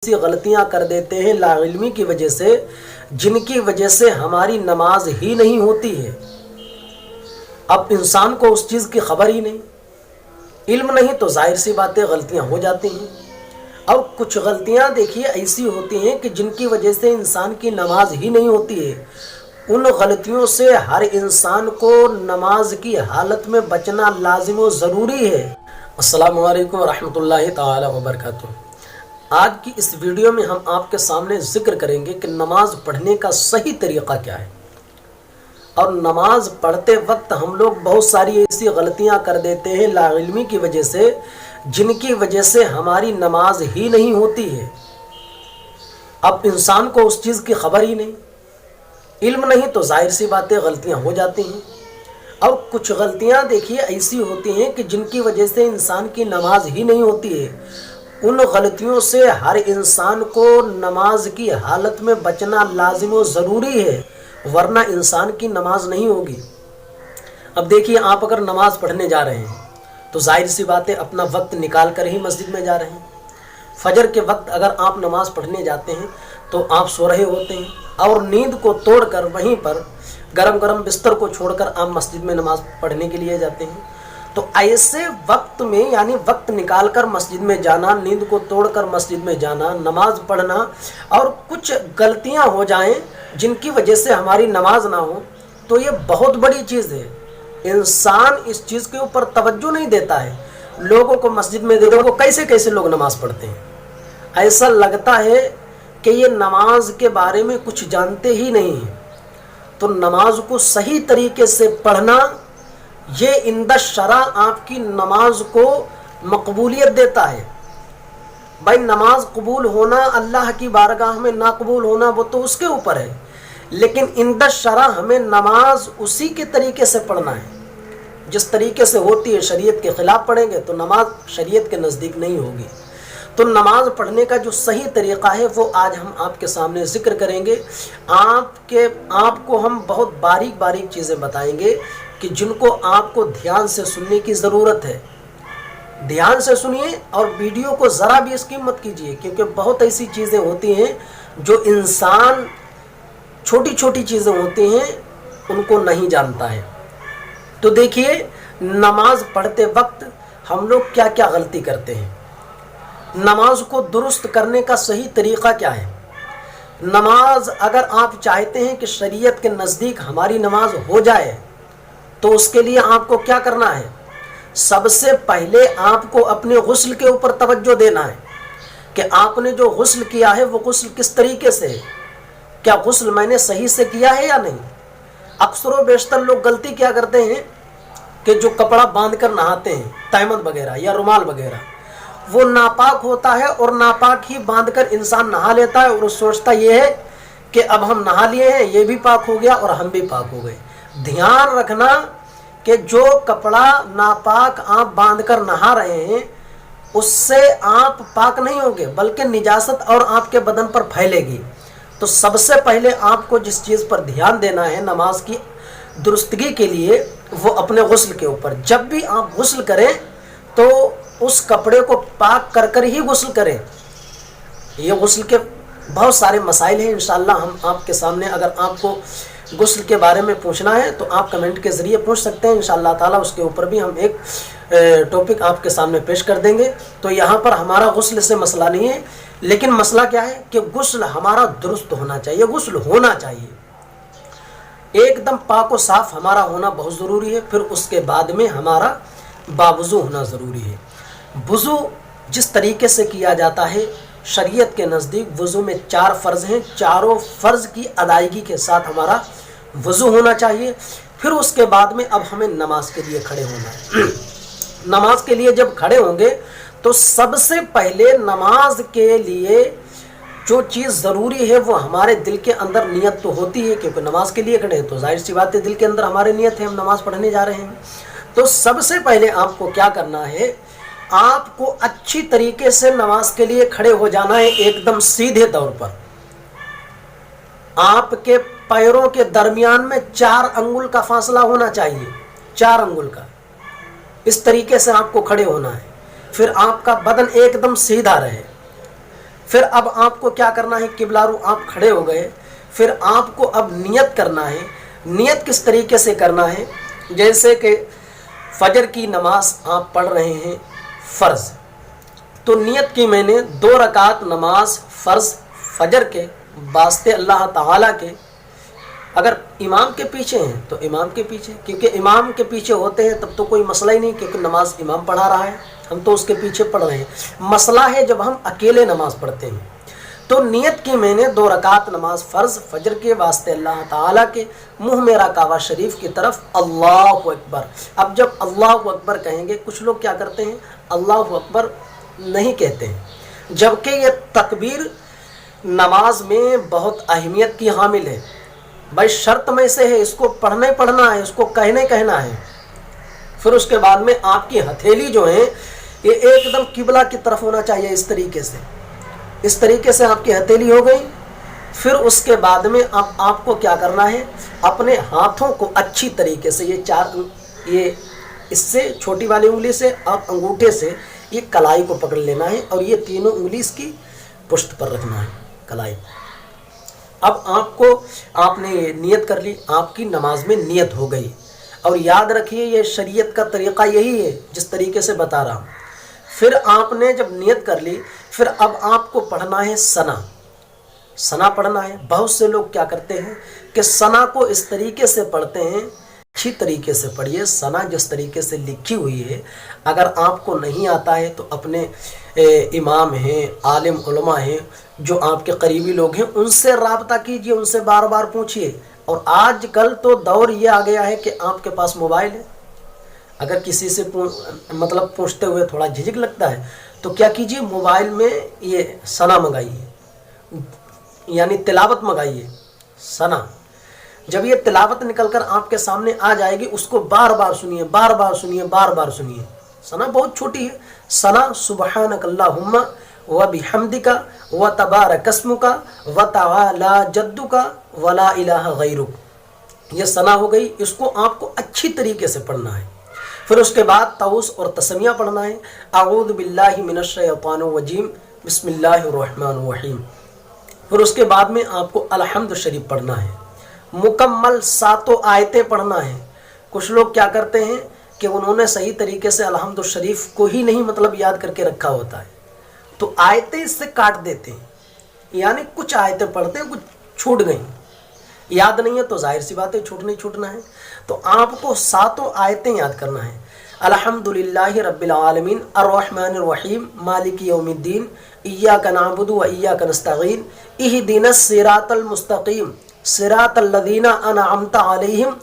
ऐसी गलतियां कर देते हैं लाइल्मी की वजह से, जिनकी वजह से हमारी नमाज ही नहीं होती है। अब इंसान को उस चीज़ की खबर ही नहीं, इल्म नहीं, तो जाहिर सी बातें गलतियां हो जाती हैं। और कुछ गलतियां देखिए ऐसी होती हैं कि जिनकी वजह से इंसान की नमाज ही नहीं होती है। उन गलतियों से हर इंसान को नमाज की हालत में बचना लाजिम व ज़रूरी है। अस्सलामु अलैकुम रहमतुल्लाहि ताला व बरकातुहू। आज की इस वीडियो में हम आपके सामने जिक्र करेंगे कि नमाज पढ़ने का सही तरीक़ा क्या है। और नमाज पढ़ते वक्त हम लोग बहुत सारी ऐसी गलतियां कर देते हैं लाइल्मी की वजह से, जिनकी वजह से हमारी नमाज ही नहीं होती है। अब इंसान को उस चीज़ की खबर ही नहीं, इल्म नहीं, तो जाहिर सी बातें गलतियां हो जाती हैं। और कुछ गलतियां देखिए ऐसी होती हैं कि जिनकी वजह से इंसान की नमाज ही नहीं होती है। उन गलतियों से हर इंसान को नमाज की हालत में बचना लाजिम व ज़रूरी है, वरना इंसान की नमाज नहीं होगी। अब देखिए, आप अगर नमाज पढ़ने जा रहे हैं तो जाहिर सी बात है अपना वक्त निकाल कर ही मस्जिद में जा रहे हैं। फजर के वक्त अगर आप नमाज पढ़ने जाते हैं तो आप सो रहे होते हैं और नींद को तोड़कर वहीं पर गरम गरम बिस्तर को छोड़कर आप मस्जिद में नमाज पढ़ने के लिए जाते हैं। तो ऐसे वक्त में, यानी वक्त निकालकर मस्जिद में जाना, नींद को तोड़कर मस्जिद में जाना, नमाज पढ़ना, और कुछ गलतियां हो जाएं जिनकी वजह से हमारी नमाज ना हो, तो ये बहुत बड़ी चीज़ है। इंसान इस चीज़ के ऊपर तवज्जो नहीं देता है। लोगों को मस्जिद में देखो कैसे कैसे लोग नमाज पढ़ते हैं, ऐसा लगता है कि ये नमाज के बारे में कुछ जानते ही नहीं हैं। तो नमाज को सही तरीके से पढ़ना, ये इंद शरा आपकी नमाज को मकबूलियत देता है। भाई, नमाज कबूल होना अल्लाह की बारगाह में ना कबूल होना वो तो उसके ऊपर है, लेकिन इंद शरा हमें नमाज उसी के तरीके से पढ़ना है जिस तरीके से होती है। शरीयत के ख़िलाफ़ पढ़ेंगे तो नमाज शरीयत के नज़दीक नहीं होगी। तो नमाज पढ़ने का जो सही तरीक़ा है वो आज हम आपके सामने ज़िक्र करेंगे। आपको हम बहुत बारीक बारीक चीज़ें बताएंगे कि जिनको आपको ध्यान से सुनने की ज़रूरत है। ध्यान से सुनिए और वीडियो को ज़रा भी स्किप मत कीजिए, क्योंकि बहुत ऐसी चीज़ें होती हैं जो इंसान, छोटी छोटी चीज़ें होती हैं, उनको नहीं जानता है। तो देखिए, नमाज पढ़ते वक्त हम लोग क्या क्या गलती करते हैं। नमाज को दुरुस्त करने का सही तरीक़ा क्या है। नमाज अगर आप चाहते हैं कि शरीयत के नज़दीक हमारी नमाज हो जाए तो उसके लिए आपको क्या करना है। सबसे पहले आपको अपने गुस्ल के ऊपर तवज्जो देना है कि आपने जो गुस्ल किया है वो गुस्ल किस तरीके से है। क्या गुस्ल मैंने सही से किया है या नहीं। अक्सर व बेशतर लोग गलती क्या करते हैं कि जो कपड़ा बांध कर नहाते हैं, तैमद वगैरह या रुमाल वगैरह, वो नापाक होता है और नापाक ही बांध कर इंसान नहा लेता है और सोचता ये है कि अब हम नहा लिए हैं, ये भी पाक हो गया और हम भी पाक हो गए। ध्यान रखना कि जो कपड़ा नापाक आप बांध कर नहा रहे हैं उससे आप पाक नहीं होंगे, बल्कि निजासत और आपके बदन पर फैलेगी। तो सबसे पहले आपको जिस चीज़ पर ध्यान देना है नमाज की दुरुस्तगी के लिए, वो अपने गुस्ल के ऊपर। जब भी आप गुस्ल करें तो उस कपड़े को पाक कर कर ही गुस्ल करें। ये गुस्ल के बहुत सारे मसाइल हैं, इंशाअल्लाह हम आपके सामने, अगर आपको गुस्ल के बारे में पूछना है तो आप कमेंट के ज़रिए पूछ सकते हैं। इंशाअल्लाह ताला उसके ऊपर भी हम एक टॉपिक आपके सामने पेश कर देंगे। तो यहाँ पर हमारा गुस्ल से मसला नहीं है, लेकिन मसला क्या है कि गुस्ल हमारा दुरुस्त होना चाहिए, गुस्ल होना चाहिए, एकदम पाक व साफ़ हमारा होना बहुत ज़रूरी है। फिर उसके बाद में हमारा बावुज़ू होना ज़रूरी है। वुज़ू जिस तरीके से किया जाता है शरीयत के नज़दीक, वुज़ू में 4 फ़र्ज़ हैं, चारों फ़र्ज़ की अदायगी के साथ हमारा वुज़ू होना चाहिए। फिर उसके बाद में अब हमें नमाज के लिए खड़े होना है। नमाज के लिए जब खड़े होंगे तो सबसे पहले नमाज के लिए जो चीज़ ज़रूरी है वो हमारे दिल के अंदर नियत तो होती है, क्योंकि नमाज के लिए खड़े हैं तो जाहिर सी बात है दिल के अंदर हमारे नियत है, हम नमाज़ पढ़ने जा रहे हैं। तो सबसे पहले आपको क्या करना है, आपको अच्छी तरीके से नमाज के लिए खड़े हो जाना है, एकदम सीधे तौर पर। आपके पैरों के दरमियान में 4 अंगुल का फासला होना चाहिए, 4 अंगुल का। इस तरीके से आपको खड़े होना है। फिर आपका बदन एकदम सीधा रहे। پھر اب آپ کو کیا کرنا ہے، قبلہ رو آپ کھڑے ہو گئے، پھر آپ کو اب نیت کرنا ہے۔ نیت کس طریقے سے کرنا ہے، جیسے کہ فجر کی نماز آپ پڑھ رہے ہیں فرض، تو نیت کی میں نے 2 رکعت نماز فرض فجر کے واسطے اللہ تعالیٰ کے، اگر امام کے پیچھے ہیں تو امام کے پیچھے، کیونکہ امام کے پیچھے ہوتے ہیں تب تو کوئی مسئلہ ہی نہیں، کیونکہ نماز امام پڑھا رہا ہے، ہم تو اس کے پیچھے پڑھ رہے ہیں۔ مسئلہ ہے جب ہم اکیلے نماز پڑھتے ہیں، تو نیت کی میں نے 2 رکعت نماز فرض فجر کے واسطے اللہ تعالیٰ کے، منہ میرا کعبہ شریف کی طرف، اللہ اکبر۔ اب جب اللہ اکبر کہیں گے، کچھ لوگ کیا کرتے ہیں اللہ اکبر نہیں کہتے ہیں، جبکہ یہ تکبیر نماز میں بہت اہمیت کی حامل ہے، بھائی شرط میں سے ہے، اس کو پڑھنا ہی پڑھنا ہے، اس کو کہنا ہے۔ پھر اس کے بعد میں آپ کی ہتھیلی جو ہے یہ ایک دم قبلہ کی طرف ہونا چاہیے، اس طریقے سے آپ کی ہتھیلی ہو گئی۔ پھر اس کے بعد میں اب آپ کو کیا کرنا ہے، اپنے ہاتھوں کو اچھی طریقے سے یہ اس سے چھوٹی والی انگلی سے آپ انگوٹھے سے یہ کلائی کو پکڑ لینا ہے، اور یہ تینوں انگلی اس کی پشت پر رکھنا ہے، کلائی۔ اب آپ نے یہ نیت کر لی، آپ کی نماز میں نیت ہو گئی، اور یاد رکھیے یہ شریعت کا طریقہ یہی ہے جس طریقے سے بتا رہا ہوں۔ پھر آپ نے جب نیت کر لی، پھر اب آپ کو پڑھنا ہے ثنا پڑھنا ہے۔ بہت سے لوگ کیا کرتے ہیں کہ ثنا کو اس طریقے سے پڑھتے ہیں، اچھی طریقے سے پڑھیے، ثنا جس طریقے سے لکھی ہوئی ہے، اگر آپ کو نہیں آتا ہے تو اپنے امام ہیں، عالم علماء ہیں، جو آپ کے قریبی لوگ ہیں، ان سے رابطہ کیجئے، ان سے بار بار پوچھئے۔ اور آج کل تو دور یہ آ گیا ہے کہ آپ کے پاس موبائل ہے، اگر کسی سے پوچھتے ہوئے تھوڑا جھجک لگتا ہے تو کیا کیجئے، موبائل میں یہ ثنا منگائیے، یعنی تلاوت منگائیے ثنا۔ جب یہ تلاوت نکل کر آپ کے سامنے آ جائے گی، اس کو بار بار سنیے۔ ثنا بہت چھوٹی ہے، ثنا سبحانک اللہم وبحمدک وتبارک اسمک وتعالی جدک ولا الہ غیرک، یہ ثنا ہو گئی۔ اس کو آپ کو اچھی طریقے سے پڑھنا ہے۔ پھر اس کے بعد طوس اور تسمیہ پڑھنا ہے، اعوذ باللہ من الشیطان الرجیم بسم اللہ الرحمن الرحیم۔ پھر اس کے بعد میں آپ کو الحمد شریف پڑھنا ہے، مکمل 7 آیتیں پڑھنا ہے۔ کچھ لوگ کیا کرتے ہیں کہ انہوں نے صحیح طریقے سے الحمد شریف کو ہی نہیں یاد کر کے رکھا ہوتا ہے، تو آیتیں اس سے کاٹ دیتے ہیں، یعنی کچھ آیتیں پڑھتے ہیں، کچھ چھوٹ گئیں، یاد نہیں ہے تو ظاہر سی بات ہے چھوٹنا ہے، تو آپ کو 7 آیتیں یاد کرنا ہے۔ الحمدللہ رب العالمین الرحمن الرحیم مالک یوم الدین ایاک نعبد و ایاک نستعین اہدنا الصراط المستقیم صراط الذین انعمت علیہم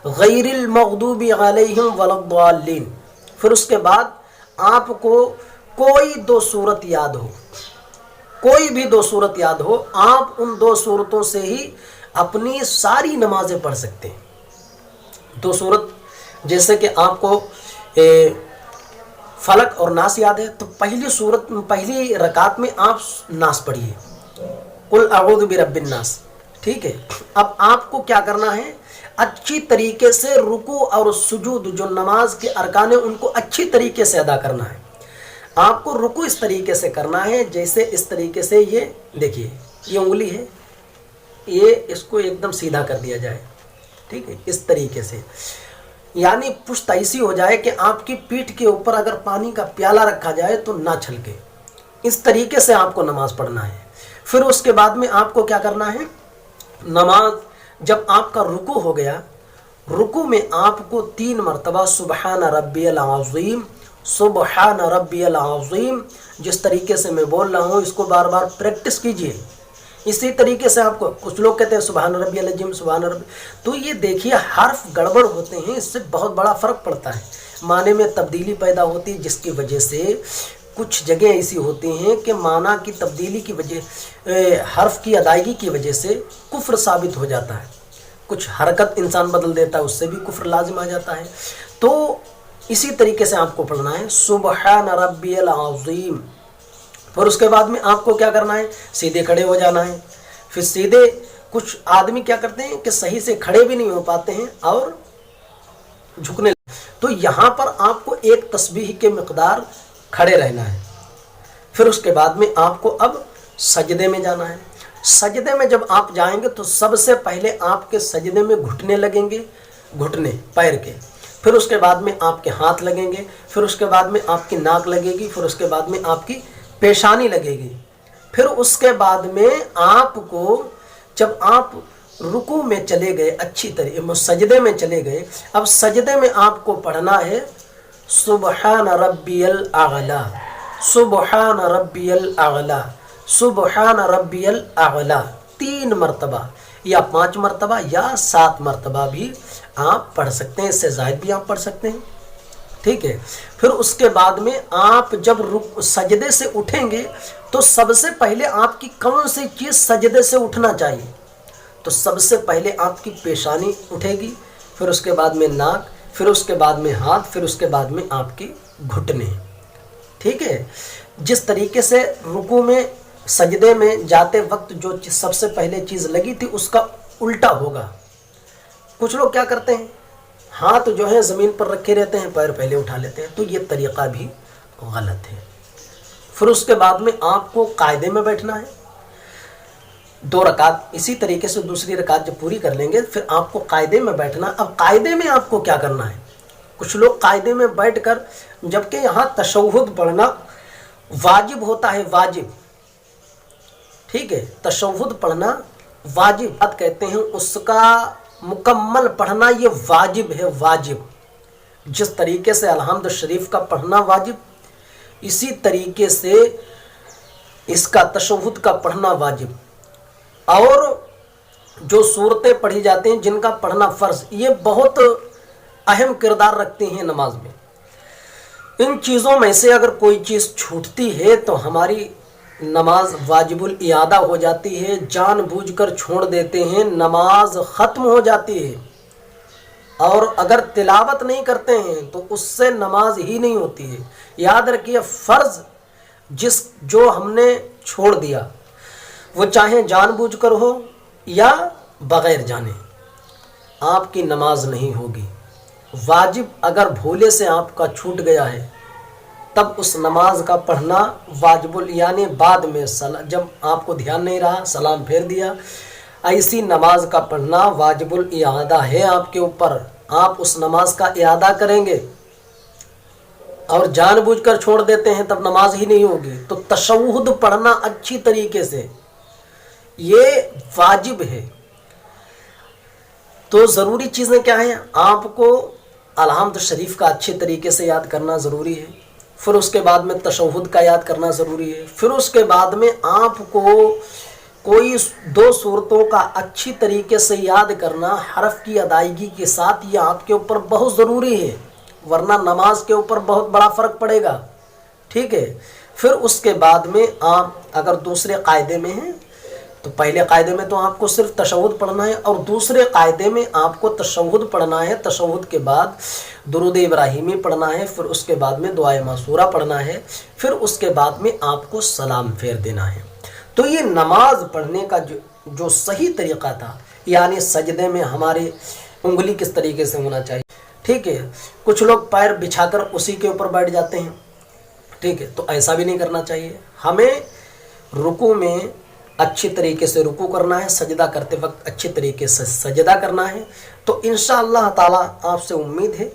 غیر المغضوب علیہم ولا الضالین۔ پھر اس کے بعد آپ کو کوئی 2 سورت یاد ہو، کوئی بھی 2 سورت یاد ہو، آپ ان 2 سورتوں سے ہی اپنی ساری نمازیں پڑھ سکتے ہیں۔ 2 سورت، جیسے کہ آپ کو فلق اور ناس یاد ہے، تو پہلی رکعت میں آپ ناس پڑھیے، قل اعوذ برب الناس، ٹھیک ہے۔ اب آپ کو کیا کرنا ہے، اچھی طریقے سے رکوع اور سجود، جو نماز کے ارکان ہیں، ان کو اچھی طریقے سے ادا کرنا ہے۔ آپ کو رکوع اس طریقے سے کرنا ہے، جیسے اس طریقے سے، یہ دیکھیے یہ انگلی ہے، یہ اس کو ایک دم سیدھا کر دیا جائے، ٹھیک ہے، اس طریقے سے، یعنی پشت ایسی ہو جائے کہ آپ کی پیٹھ کے اوپر اگر پانی کا پیالہ رکھا جائے تو نہ چھلکے، اس طریقے سے آپ کو نماز پڑھنا ہے۔ پھر اس کے بعد میں آپ کو کیا کرنا ہے، نماز جب آپ کا رکوع ہو گیا، رکوع میں آپ کو 3 مرتبہ سبحان ربی العظیم، سبحان ربی العظیم، جس طریقے سے میں بول رہا ہوں اس کو بار بار پریکٹس کیجئے۔ اسی طریقے سے آپ کو، کچھ لوگ کہتے ہیں سبحان ربی العظیم سبحان ربی، تو یہ دیکھیے حرف گڑبڑ ہوتے ہیں، اس سے بہت بڑا فرق پڑتا ہے، معنی میں تبدیلی پیدا ہوتی ہے، جس کی وجہ سے کچھ جگہیں ایسی ہوتی ہیں کہ معنی کی تبدیلی کی وجہ، حرف کی ادائیگی کی وجہ سے کفر ثابت ہو جاتا ہے، کچھ حرکت انسان بدل دیتا ہے، اس سے بھی کفر لازم آ جاتا ہے۔ تو اسی طریقے سے آپ کو پڑھنا ہے سبحان ربی العظیم۔ پھر اس کے بعد میں آپ کو کیا کرنا ہے، سیدھے کھڑے ہو جانا ہے۔ پھر سیدھے، کچھ آدمی کیا کرتے ہیں کہ صحیح سے کھڑے بھی نہیں ہو پاتے ہیں اور جھکنے، تو یہاں پر آپ کو 1 تسبیح کے مقدار کھڑے رہنا ہے۔ پھر اس کے بعد میں آپ کو اب सजदे में जाना है। सजदे में जब आप जाएंगे तो सबसे पहले आपके सजदे में घुटने लगेंगे, घुटने पैर के, फिर उसके बाद में आपके हाथ लगेंगे, फिर उसके बाद में आपकी नाक लगेगी, फिर उसके बाद में आपकी पेशानी लगेगी, फिर उसके बाद में आपको जब आप रुकू में चले गए, अच्छी तरीके सजदे में चले गए, अब सजदे में आपको पढ़ना है सुबहान रब्बियल आला, सुबहान रब्बियल आला, सुबहान रब्बियल आला 3 मरतबा या 5 मरतबा या 7 मरतबा भी आप पढ़ सकते हैं, इससे ज़ायद भी आप पढ़ सकते हैं। ठीक है, फिर उसके बाद में आप जब सजदे से उठेंगे तो सबसे पहले आपकी कौन सी चीज़ सजदे से उठना चाहिए, तो सबसे पहले आपकी पेशानी उठेगी, फिर उसके बाद में नाक, फिर उसके बाद में हाथ, फिर उसके बाद में आपके घुटने। ठीक है, जिस तरीके से रुकू में सजदे में जाते वक्त जो सबसे पहले चीज़ लगी थी उसका उल्टा होगा। कुछ लोग क्या करते हैं, हाथ जो है ज़मीन पर रखे रहते हैं, पैर पहले उठा लेते हैं, तो ये तरीक़ा भी गलत है। फिर उसके बाद में आपको कायदे में बैठना है, 2 रकात, इसी तरीके से दूसरी रकात जब पूरी कर लेंगे फिर आपको कायदे में बैठना। अब कायदे में आपको क्या करना है, कुछ लोग कायदे में बैठकर, जबकि यहाँ तशहुद पढ़ना वाजिब होता है, वाजिब। ठीक है, तशहुद पढ़ना वाजिब बात कहते हैं, उसका मुकम्मल पढ़ना ये वाजिब है, वाजिब। जिस तरीके से अलहम्द शरीफ का पढ़ना वाजिब, इसी तरीके से इसका तशहुद का पढ़ना वाजिब। और जो सूरतें पढ़ी जाती हैं जिनका पढ़ना फ़र्ज़, ये बहुत अहम किरदार रखती हैं नमाज में। इन चीज़ों में से अगर कोई चीज़ छूटती है तो हमारी नमाज वाजिबुल इयादा हो जाती है, जानबूझकर छोड़ देते हैं, नमाज ख़त्म हो जाती है। और अगर तिलावत नहीं करते हैं तो उससे नमाज ही नहीं होती है। याद रखिए, फ़र्ज़ जो हमने छोड़ दिया वो चाहे जानबूझकर हो या बग़ैर जाने, आपकी नमाज नहीं होगी। वाजिब अगर भूले से आपका छूट गया है तब उस नमाज का पढ़ना वाजिबुल, यानी बाद में जब आपको ध्यान नहीं रहा सलाम फेर दिया, ऐसी नमाज का पढ़ना वाजिबुल इयादा है आपके ऊपर। आप उस नमाज का इयादा करेंगे, और जानबूझकर छोड़ देते हैं तब नमाज ही नहीं होगी। तो तशहुद पढ़ना अच्छी तरीके से ये वाजिब है। तो ज़रूरी चीज़ें क्या हैं, आपको अलहम्द शरीफ का अच्छे तरीके से याद करना ज़रूरी है, फिर उसके बाद में तशहुद का याद करना ज़रूरी है, फिर उसके बाद में आपको कोई 2 सूरतों का अच्छी तरीके से याद करना हरफ की अदायगी के साथ, ये आपके ऊपर बहुत ज़रूरी है, वरना नमाज के ऊपर बहुत बड़ा फ़र्क पड़ेगा। ठीक है, फिर उसके बाद में आप अगर दूसरे कायदे में हैं तो पहले कायदे में तो आपको सिर्फ तशहुद पढ़ना है, और दूसरे कायदे में आपको तशहुद पढ़ना है, तशहुद के बाद दुरूद इब्राहिमी पढ़ना है, फिर उसके बाद में दुआए मासूरा पढ़ना है, फिर उसके बाद में आपको सलाम फेर देना है। तो ये नमाज पढ़ने का जो सही तरीक़ा था, यानी सजदे में हमारे उंगली किस तरीके से होना चाहिए। ठीक है, कुछ लोग पैर बिछाकर उसी के ऊपर बैठ जाते हैं। ठीक है, तो ऐसा भी नहीं करना चाहिए। हमें रुकू में अच्छी तरीके से रुकू करना है, सजदा करते वक्त अच्छे तरीके से सजदा करना है। तो इंशाअल्लाह ताला आपसे उम्मीद है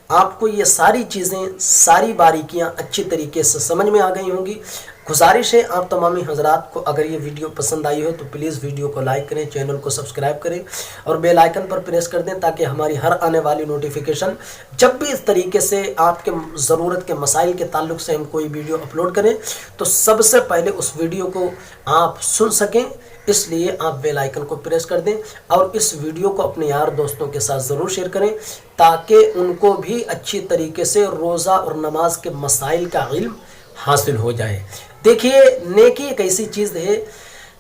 आपको ये सारी चीज़ें, सारी बारीकियां अच्छी तरीके से समझ में आ गई होंगी। गुजारिश है आप तमामी हजरात को, अगर ये वीडियो पसंद आई हो तो प्लीज़ वीडियो को लाइक करें, चैनल को सब्सक्राइब करें और बेल आइकन पर प्रेस कर दें, ताकि हमारी हर आने वाली नोटिफिकेशन जब भी इस तरीके से आपके ज़रूरत के मसाइल के ताल्लुक़ से हम कोई वीडियो अपलोड करें तो सबसे पहले उस वीडियो को आप सुन सकें। इसलिए आप बेल आइकन को प्रेस कर दें और इस वीडियो को अपने यार दोस्तों के साथ ज़रूर शेयर करें, ताकि उनको भी अच्छी तरीके से रोज़ा और नमाज के मसाइल का इल्म हासिल हो जाए। देखिए, नेकी एक ऐसी चीज़ है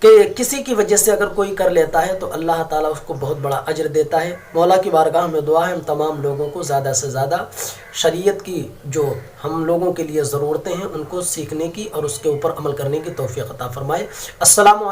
कि किसी की वजह से अगर कोई कर लेता है तो अल्लाह ताला उसको बहुत बड़ा अजर देता है। मौला की बारगाह में दुआ है हम तमाम लोगों को ज़्यादा से ज़्यादा शरीयत की जो हम लोगों के लिए ज़रूरतें हैं उनको सीखने की और उसके ऊपर अमल करने की तौफीक अता फरमाए। अस्सलाम वालेकुम।